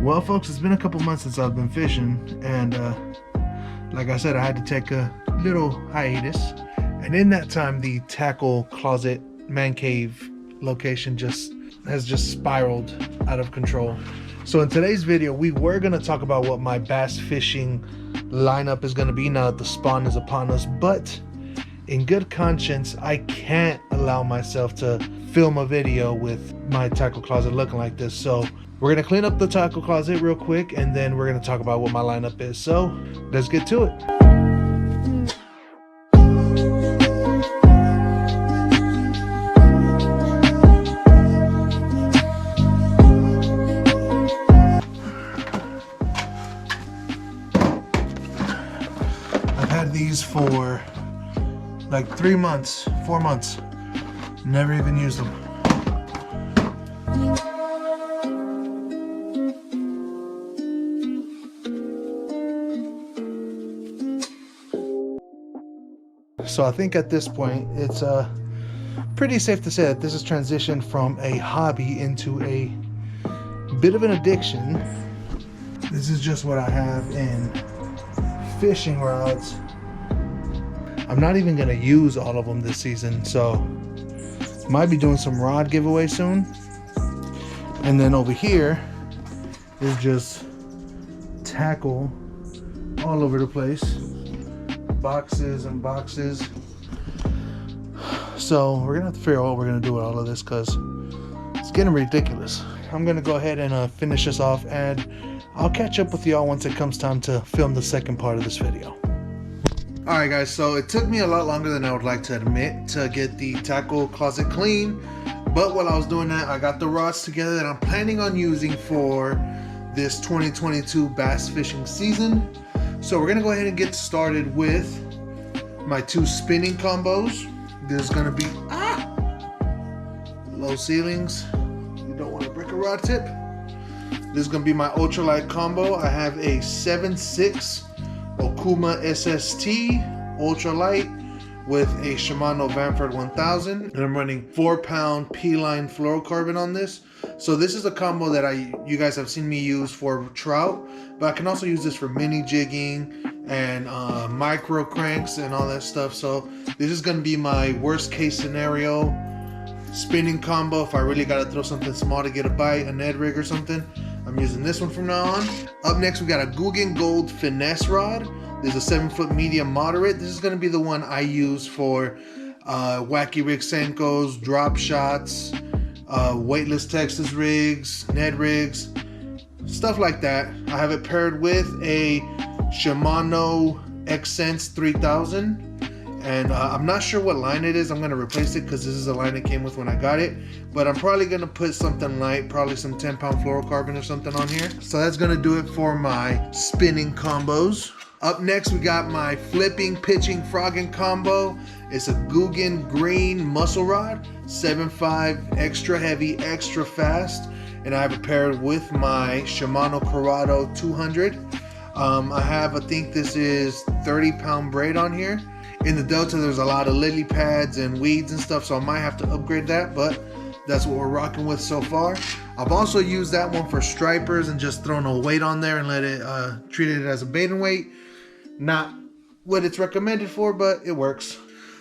Well, folks, it's been a couple months since I've been fishing, and like I said, I had to take a little hiatus. And in that time, the tackle closet man cave location has just spiraled out of control. So in today's video, we were going to talk about what my bass fishing lineup is going to be now that the spawn is upon us, but in good conscience, I can't allow myself to film a video with my tackle closet looking like this. So we're going to clean up the tackle closet real quick, and then we're going to talk about what my lineup is. So let's get to it. I've had these for like 3 months, 4 months. Never even used them. So I think at this point, it's pretty safe to say that this has transitioned from a hobby into a bit of an addiction. This is just what I have in fishing rods. I'm not even gonna use all of them this season, so might be doing some rod giveaway soon. And then over here is just tackle all over the place, boxes and boxes. So we're gonna have to figure out what we're gonna do with all of this, because it's getting ridiculous. I'm gonna go ahead and finish this off, and I'll catch up with y'all once it comes time to film the second part of this video. Alright guys, so it took me a lot longer than I would like to admit to get the tackle closet clean, but while I was doing that, I got the rods together that I'm planning on using for this 2022 bass fishing season. So we're gonna go ahead and get started with my 2 spinning combos. This is gonna be low ceilings. You don't want to break a rod tip. This is gonna be my ultralight combo. I have a 7.6 Okuma SST ultralight with a Shimano Vanford 1000, and I'm running 4-pound P-line fluorocarbon on this. So this is a combo that you guys have seen me use for trout, but I can also use this for mini jigging and micro cranks and all that stuff. So this is going to be my worst case scenario spinning combo. If I really got to throw something small to get a bite, a Ned rig or something, I'm using this one from now on. Up next, we got a Googan Gold finesse rod. There's a 7-foot medium moderate. This is going to be the one I use for wacky rig Senkos, drop shots, weightless Texas rigs, Ned rigs, stuff like that. I have it paired with a Shimano X-Sense 3000. And I'm not sure what line it is. I'm going to replace it because this is the line it came with when I got it. But I'm probably going to put something light, probably some 10-pound fluorocarbon or something on here. So that's going to do it for my spinning combos. Up next, we got my flipping, pitching, frogging combo. It's a Googan green muscle rod, 7.5, extra heavy, extra fast. And I have it paired with my Shimano Corrado 200. I think this is 30-pound braid on here. In the Delta, there's a lot of lily pads and weeds and stuff, so I might have to upgrade that, but that's what we're rocking with so far. I've also used that one for stripers and just thrown a weight on there and let it treat it as a baiting weight. Not what it's recommended for, but it works.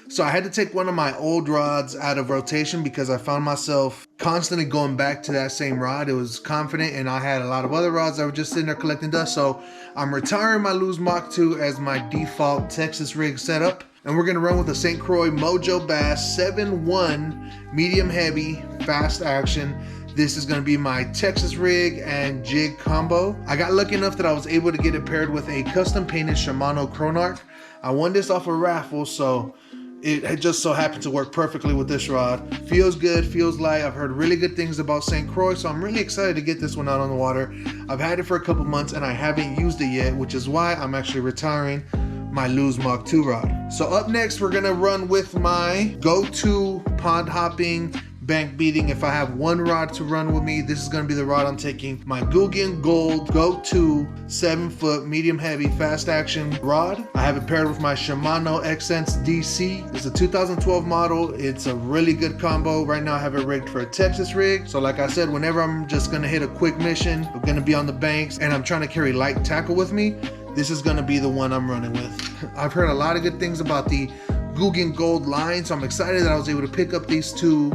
So I had to take one of my old rods out of rotation because I found myself constantly going back to that same rod. It was confident, and I had a lot of other rods that were just sitting there collecting dust. So I'm retiring my Lew's Mach 2 as my default Texas rig setup. And we're gonna run with a St. Croix Mojo Bass 7.1 medium heavy fast action. This is gonna be my Texas rig and jig combo. I got lucky enough that I was able to get it paired with a custom painted Shimano Chronarch. I won this off a raffle, so it just so happened to work perfectly with this rod. Feels good, feels light. I've heard really good things about St. Croix, so I'm really excited to get this one out on the water. I've had it for a couple months and I haven't used it yet, which is why I'm actually retiring my Lew's Mach 2 rod. So up next, we're gonna run with my go-to pond hopping bank beating. If I have one rod to run with me, this is gonna be the rod I'm taking. My Guggen Gold Go-To 7-foot medium heavy fast action rod. I have it paired with my Shimano Xsense DC. It's a 2012 model. It's a really good combo. Right now I have it rigged for a Texas rig. So like I said, whenever I'm just gonna hit a quick mission, I'm gonna be on the banks and I'm trying to carry light tackle with me, this is gonna be the one I'm running with. I've heard a lot of good things about the Guggen Gold line, so I'm excited that I was able to pick up these two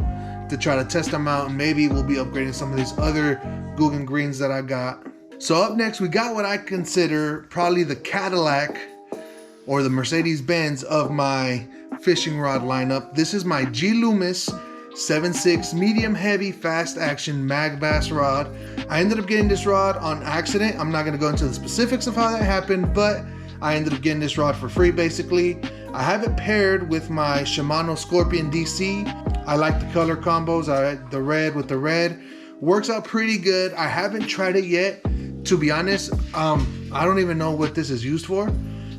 to try to test them out, and maybe we'll be upgrading some of these other Guggen Greens that I got. So up next, we got what I consider probably the Cadillac or the Mercedes-Benz of my fishing rod lineup. This is my G Loomis 7.6 medium heavy fast action mag bass rod. I ended up getting this rod on accident. I'm not gonna go into the specifics of how that happened, but I ended up getting this rod for free basically. I have it paired with my Shimano Scorpion DC. I like the color combos. The red with the red works out pretty good. I haven't tried it yet, to be honest. I don't even know what this is used for.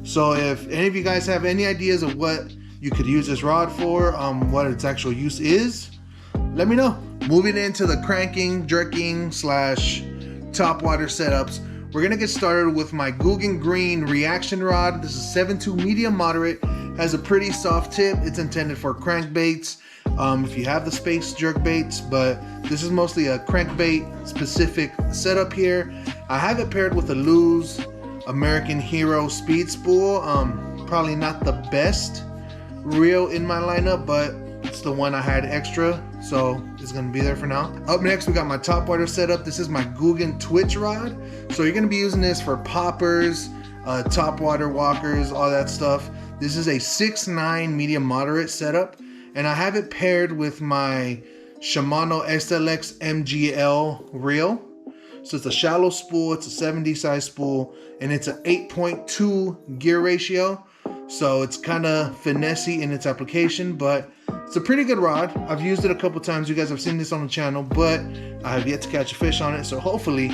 So if any of you guys have any ideas of what you could use this rod for, what its actual use is, let me know. Moving into the cranking, jerking / topwater setups, we're gonna get started with my Guggen Green reaction rod. This is 7.2 medium moderate, has a pretty soft tip. It's intended for crankbaits, if you have the space jerk baits, but this is mostly a crankbait specific setup here. I have it paired with a Lew's American Hero speed spool. Probably not the best reel in my lineup, but it's the one I had extra, so it's gonna be there for now. Up next, we got my topwater setup. This is my Guggen Twitch rod. So you're gonna be using this for poppers, topwater walkers, all that stuff. This is a 6.9 medium moderate setup, and I have it paired with my Shimano SLX MGL reel. So it's a shallow spool, it's a 7D size spool, and it's an 8.2 gear ratio. So it's kind of finessey in its application, but it's a pretty good rod. I've used it a couple times. You guys have seen this on the channel, but I have yet to catch a fish on it. So hopefully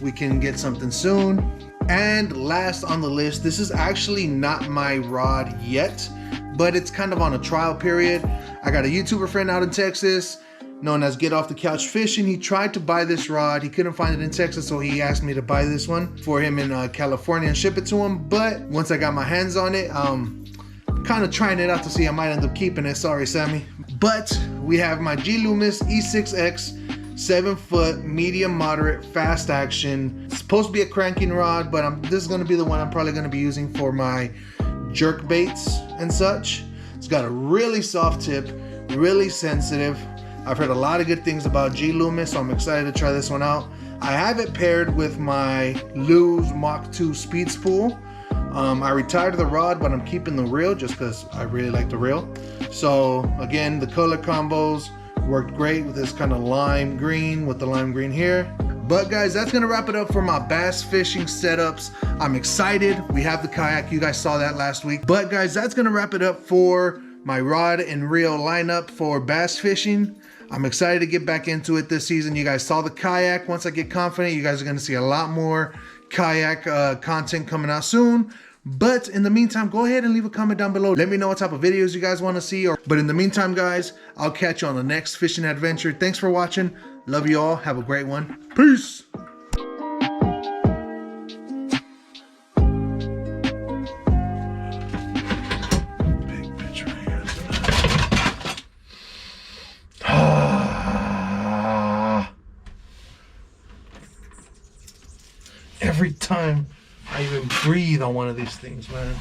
we can get something soon. And last on the list, this is actually not my rod yet, but it's kind of on a trial period. I got a YouTuber friend out in Texas known as Get Off the Couch Fishing. He tried to buy this rod. He couldn't find it in Texas, so he asked me to buy this one for him in California and ship it to him. But once I got my hands on it, kind of trying it out to see. I might end up keeping it. Sorry, Sammy. But we have my G Loomis E6X 7-foot medium moderate fast action. It's supposed to be a cranking rod, but this is going to be the one I'm probably going to be using for my jerk baits and such. It's got a really soft tip, really sensitive. I've heard a lot of good things about G Loomis, so I'm excited to try this one out. I have it paired with my Lew's Mach 2 speed spool. I retired the rod, but I'm keeping the reel just because I really like the reel. So again, the color combos worked great with this kind of lime green with the lime green here. But guys, that's gonna wrap it up for my bass fishing setups. I'm excited. We have the kayak. You guys saw that last week. But guys, that's gonna wrap it up for my rod and reel lineup for bass fishing. I'm excited to get back into it this season. You guys saw the kayak. Once I get confident, you guys are gonna see a lot more kayak content coming out soon. But in the meantime, go ahead and leave a comment down below. Let me know what type of videos you guys want to see. But in the meantime, guys, I'll catch you on the next fishing adventure. Thanks for watching. Love you all. Have a great one. Peace. Big bitch right here. Every time I even breathe on one of these things, man.